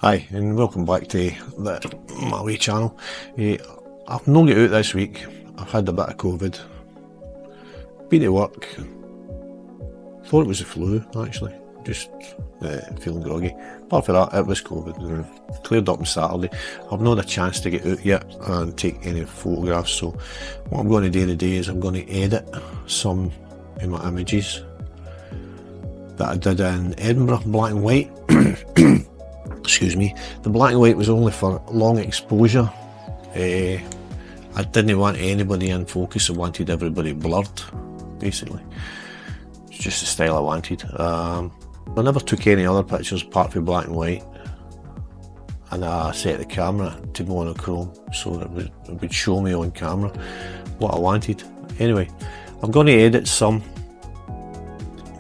Hi and welcome back to my wee channel. I've not got out this week. I've had a bit of COVID. Been to work. Thought it was the flu actually. Just feeling groggy. Apart from that, it was COVID. Cleared up on Saturday. I've not had a chance to get out yet and take any photographs. So what I'm going to do today is I'm going to edit some of my images that I did in Edinburgh, black and white. Excuse me, the black and white was only for long exposure. I didn't want anybody in focus, I wanted everybody blurred, basically. It's just the style I wanted. I never took any other pictures apart from black and white, and I set the camera to monochrome so that it would show me on camera what I wanted. Anyway, I'm going to edit some.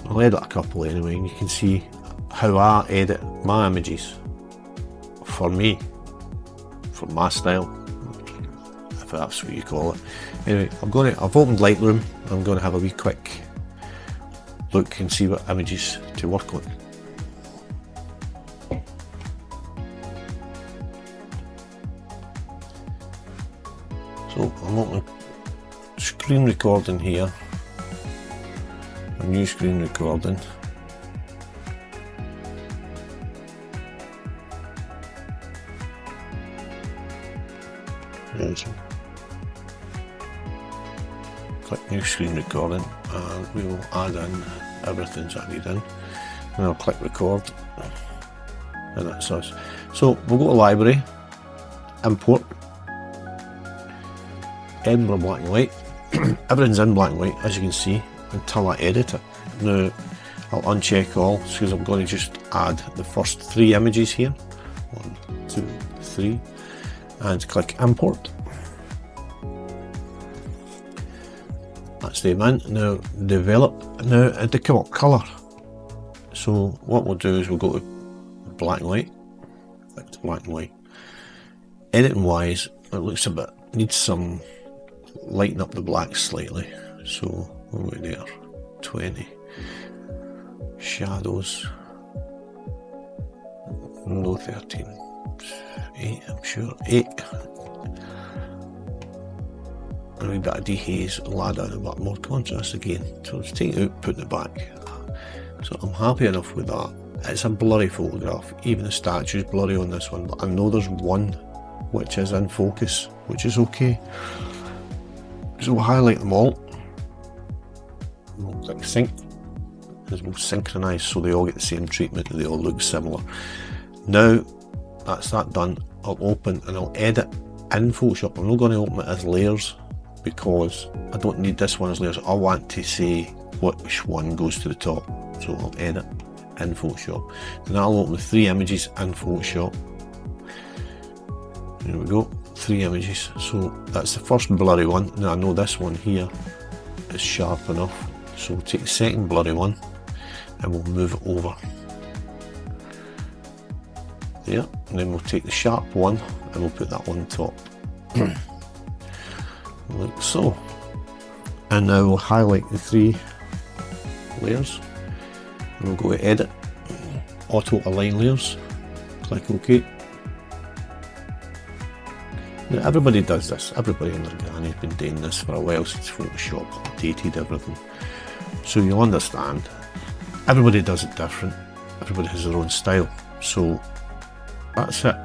I'll edit a couple anyway, and you can see how I edit my images. For me, for my style, if that's what you call it. Anyway, I've opened Lightroom. I'm going to have a wee quick look and see what images to work on. So I'm opening screen recording here, a new screen recording. Click new screen recording and we will add in everything that I need in, and I'll click record and that's us. So we'll go to library, import, Edinburgh black and white. Everything's in black and white as you can see until I edit it. Now I'll uncheck all because I'm going to just add the first 3 images here. 1, 2, 3. And click import. That's them in. Now develop. Now they come up colour. So what we'll do is we'll go to black and white. Click to black and white. Editing wise, it looks a bit, needs some lighten up the black slightly. So we'll go there. 20. Shadows. No 13. 8, I'm sure. 8. A wee bit of dehaze, will add in a bit more contrast again. So it's taking it out, putting it back. So I'm happy enough with that. It's a blurry photograph. Even the statue's blurry on this one, but I know there's one which is in focus, which is okay. So we'll highlight them all. We'll click sync. Because we'll synchronise so they all get the same treatment and they all look similar. Now that's that done, I'll open and I'll edit in Photoshop. I'm not going to open it as layers because I don't need this one as layers. I want to say which one goes to the top. So I'll edit in Photoshop. And I'll open the 3 images in Photoshop. There we go, 3 images. So that's the first blurry one. Now I know this one here is sharp enough. So we'll take the second blurry one and we'll move it over. There, and then we'll take the sharp one and we'll put that on top. Like so. And now we'll highlight the 3 layers. And we'll go to edit, auto align layers, click OK. Now everybody does this, everybody in their granny's been doing this for a while since Photoshop updated everything. So you'll understand, everybody does it different, everybody has their own style. So that's it,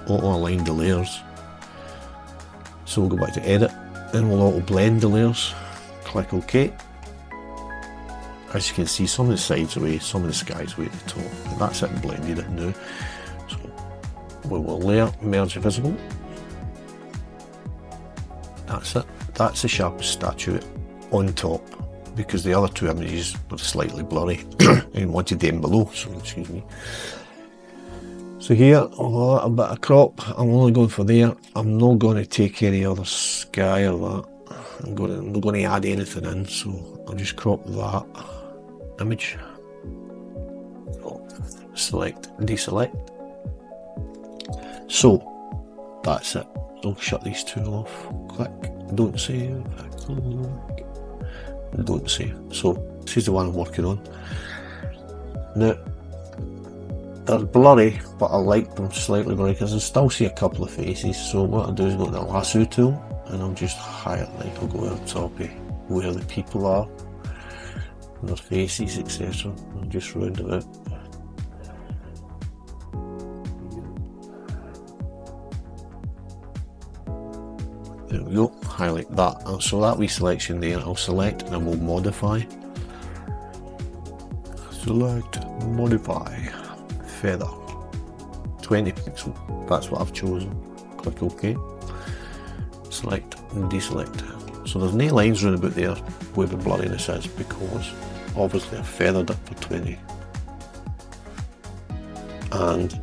auto align the layers. So we'll go back to edit, then we'll auto blend the layers, click OK. As you can see, some of the sides away, some of the sky's away at the top, and that's it, blended it now. So we will layer, merge visible. That's it, that's the sharpest statue on top, because the other 2 images were slightly blurry and wanted them below, so excuse me. So here, a bit of crop, I'm only going for there. I'm not going to take any other sky or that. I'm not going to add anything in, so I'll just crop that image. Select, deselect. So, that's it. I'll shut these 2 off. Click, don't save, don't save. So, this is the one I'm working on. Now, They're blurry, but I like them slightly blurry because I still see a couple of faces. So what I'll do is go to the lasso tool and I'll just highlight, I'll go over top of where the people are, their faces, etc. I'll just round it out. There we go, highlight that. So that wee selection there, I'll select and I will modify. Select, modify, feather, 20 pixel, that's what I've chosen. Click OK. Select and deselect. So there's no lines round about there where the blurriness is because obviously I feathered it for 20. And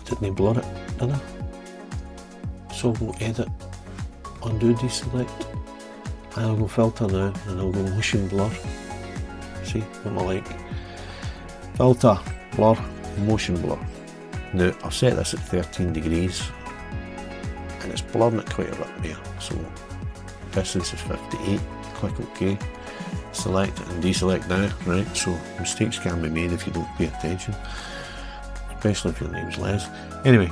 didn't blur it, did I? So I'll go edit, undo, deselect, and I'll go filter now and I'll go motion blur. See what I like. Filter, blur, motion blur. Now I've set this at 13 degrees and it's blurring it quite a bit there. So distance is 58, click OK. Select and deselect now, right? So mistakes can be made if you don't pay attention, especially if your name's Les. Anyway,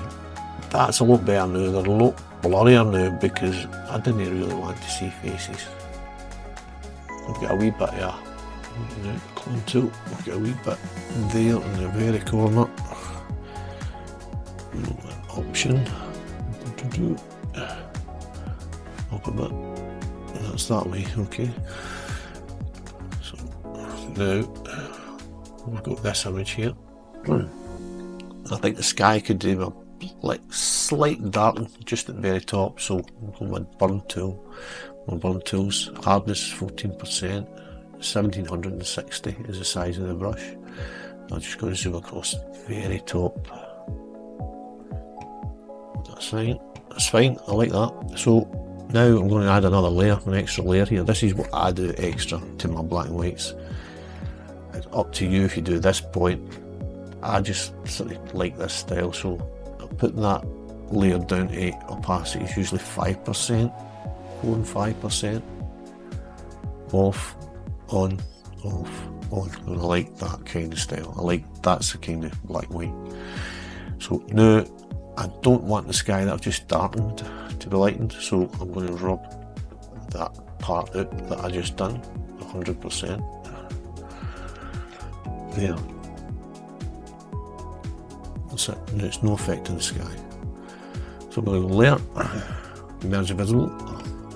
that's a lot better now, they're a lot blurrier now because I didn't really want to see faces. I've got a wee bit here. Clone tool, I've got a wee bit there in the very corner. Option. Up a bit. That's that way, okay. So now we've got this image here. I think the sky could do a like slight darken just at the very top, so I'll go with burn tool. My burn tools, hardness 14%. 1760 is the size of the brush. I'm just going to zoom across the very top. That's fine. That's fine. I like that. So now I'm going to add another layer, an extra layer here. This is what I do extra to my black and whites. It's up to you if you do this point. I just sort of like this style, so I'll put that layer down to opacity. It's usually 5%, 4 and 5%. Off. On, off, on, and I like that kind of style. I like that's the kind of black and white. So now I don't want the sky that I've just darkened to be lightened, so I'm going to rub that part out that I just done 100%. There. That's it. Now it's no effect in the sky. So I'm going to go layer, merge visible,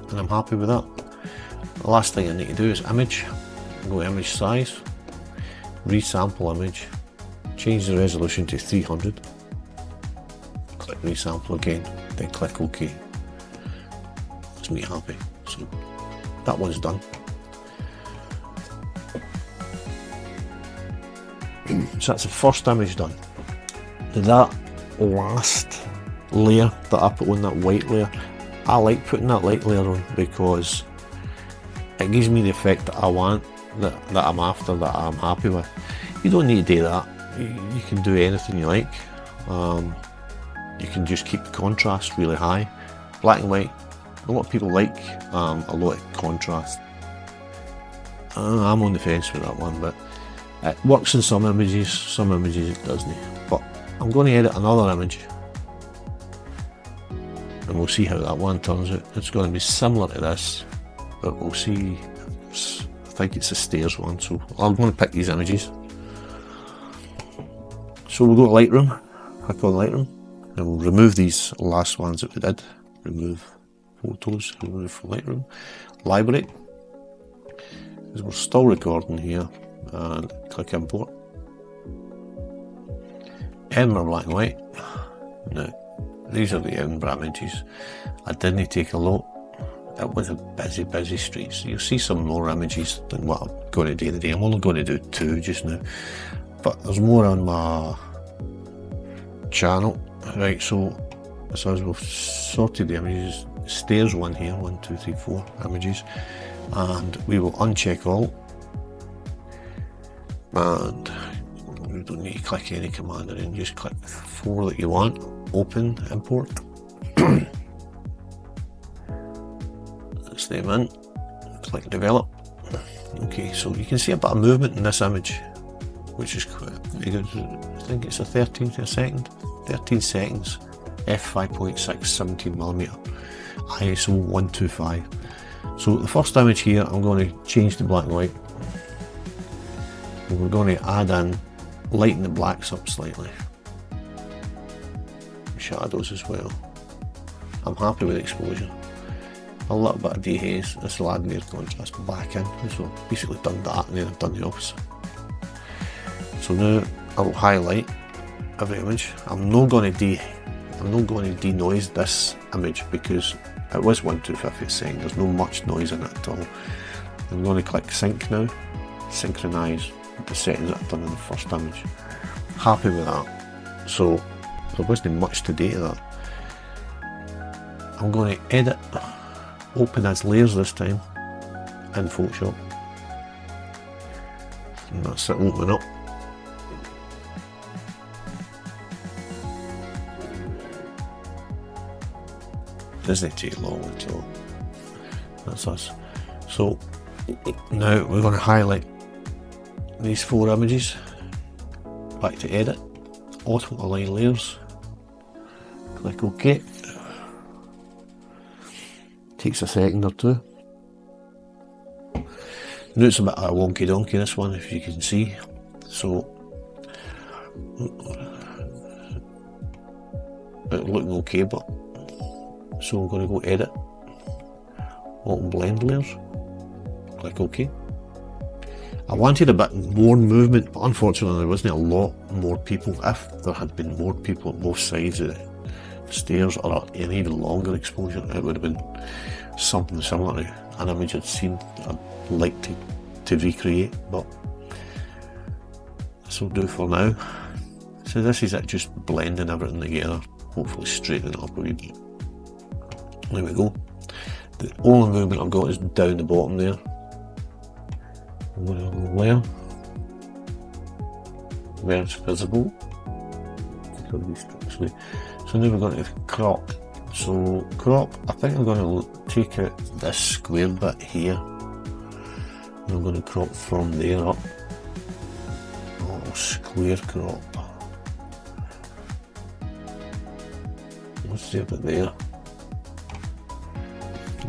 and I'm happy with that. The last thing I need to do is image. Go image size, resample image, change the resolution to 300, click resample again, then click OK. That's me happy. So that one's done. So that's the first image done. Now that last layer that I put on, that white layer, I like putting that light layer on because it gives me the effect that I want, that I'm after, that I'm happy with. You don't need to do that. You can do anything you like. You can just keep the contrast really high. Black and white, a lot of people like a lot of contrast. I'm on the fence with that one, but it works in some images it doesn't. But I'm going to edit another image and we'll see how that one turns out. It's going to be similar to this, but we'll see. I think it's a stairs one, so I'm going to pick these images. So we'll go to Lightroom, click on Lightroom, and we'll remove these last ones that we did. Remove photos, remove from Lightroom. Library, because we're still recording here, and click import. Edinburgh black and white. Now, these are the Edinburgh images. I didn't take a lot. It was a busy street, so you'll see some more images than what I'm going to do today. I'm only going to do 2 just now, but there's more on my channel. Right, so as we've sorted the images, stairs one here, 1, 2, 3, 4 images, and we will uncheck all, and we don't need to click any command or anything, just click 4 that you want, open, import. Let's name in, click develop. Okay, so you can see a bit of movement in this image. which is quite good. I think it's a 13th of a second, 13 seconds, f5.6, 17mm, ISO 125. So the first image here, I'm going to change the black and white. And we're going to add in, lighten the blacks up slightly, shadows as well. I'm happy with the exposure. A little bit of dehaze, this will add more contrast back in. So I've basically done that and then I've done the opposite. So now I will highlight every image. I'm not going to denoise this image because it was 1/250 a second. There's no much noise in it at all. I'm going to click sync now, synchronise the settings that I've done in the first image. Happy with that. So there wasn't much to do to that. I'm going to edit, open as layers this time in Photoshop. And that's it, open up. Doesn't take long at all. That's us. So now we're going to highlight these 4 images. Back to edit, auto align layers. Click OK. Takes a second or two. Now it's a bit of a wonky donkey, this one, if you can see. So it's looking okay, but so I'm going to go edit, auto blend layers, click OK. I wanted a bit more movement, but unfortunately there wasn't a lot more people. If there had been more people on both sides of the stairs or an even longer exposure, it would have been something similar to an image I'd seen I'd like to recreate, but this will do for now. So this is it, just blending everything together, hopefully straightening it up a wee bit. There we go. The only movement I've got is down the bottom there. I'm going to go layer, merge visible. So now we're going to crop. So crop, I think I'm going to take out this square bit here. And I'm going to crop from there up. Oh, square crop. Let's see a bit there.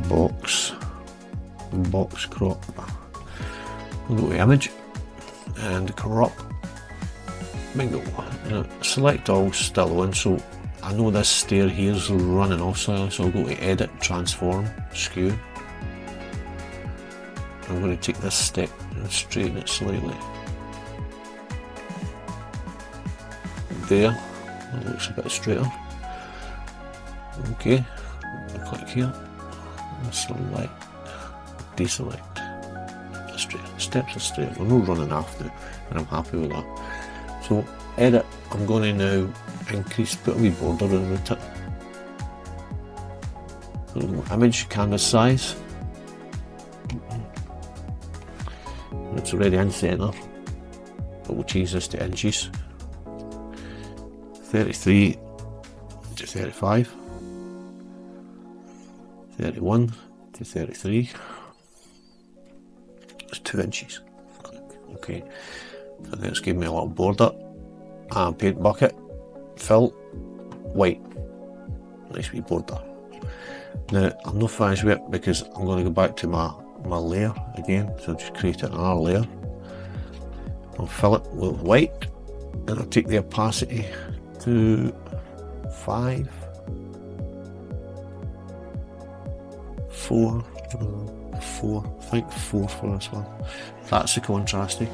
Box crop. We'll go to image and crop. Bingo. Select all, still on. So I know this stair here is running off slightly, so I'll go to edit, transform, skew. I'm going to take this step and straighten it slightly. There, it looks a bit straighter. Okay, I'll click here, and select, deselect. Straight. Steps are straight, we're not running after it, and I'm happy with that. So, edit, I'm going to now increase, put a wee border around it. Image, canvas size. It's already in centre, but we'll change this to inches. 33 to 35, 31 to 33. It's 2 inches. Okay, so let's give me a little border and paint bucket, fill, white. Nice wee border. Now I'm not finished with it because I'm going to go back to my layer again, so I'll just create another layer. I'll fill it with white and I'll take the opacity to 5, 4, 4, I think 4 for this one. That's the contrasty,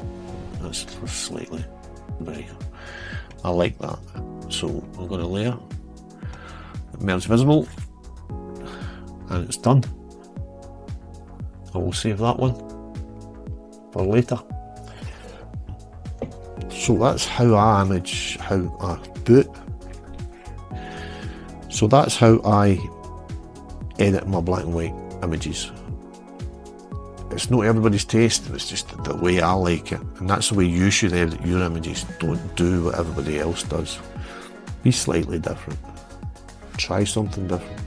that's for slightly brighter. I like that. So I'm going to layer, merge visible, and it's done. I will save that one for later. So that's how I image, how I boot. So that's how I edit my black and white images. It's not everybody's taste, it's just the way I like it, and that's the way you should edit your images. Don't do what everybody else does. Be slightly different. Try something different.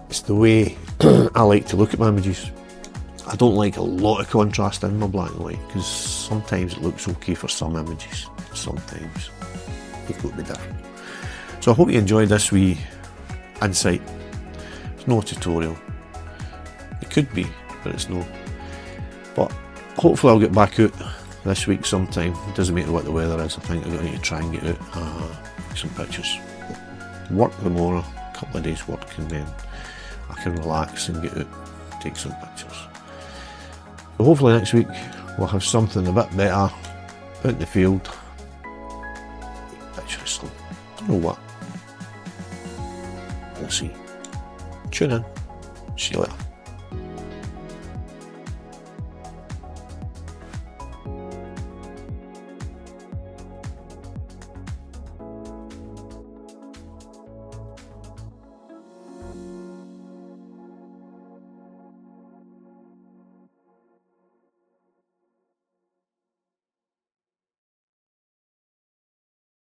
It's the way I like to look at my images. I don't like a lot of contrast in my black and white, because sometimes it looks okay for some images, sometimes it could be different. So I hope you enjoyed this wee insight. It's no tutorial. It could be, but it's no. But hopefully I'll get back out this week sometime. It doesn't matter what the weather is. I think I'm going to try and get out some pictures. Work tomorrow, a couple of days work, and then I can relax and get out, take some pictures. So hopefully next week we'll have something a bit better out in the field. Picture of something. I don't know what. We'll see. Tune in. See you later.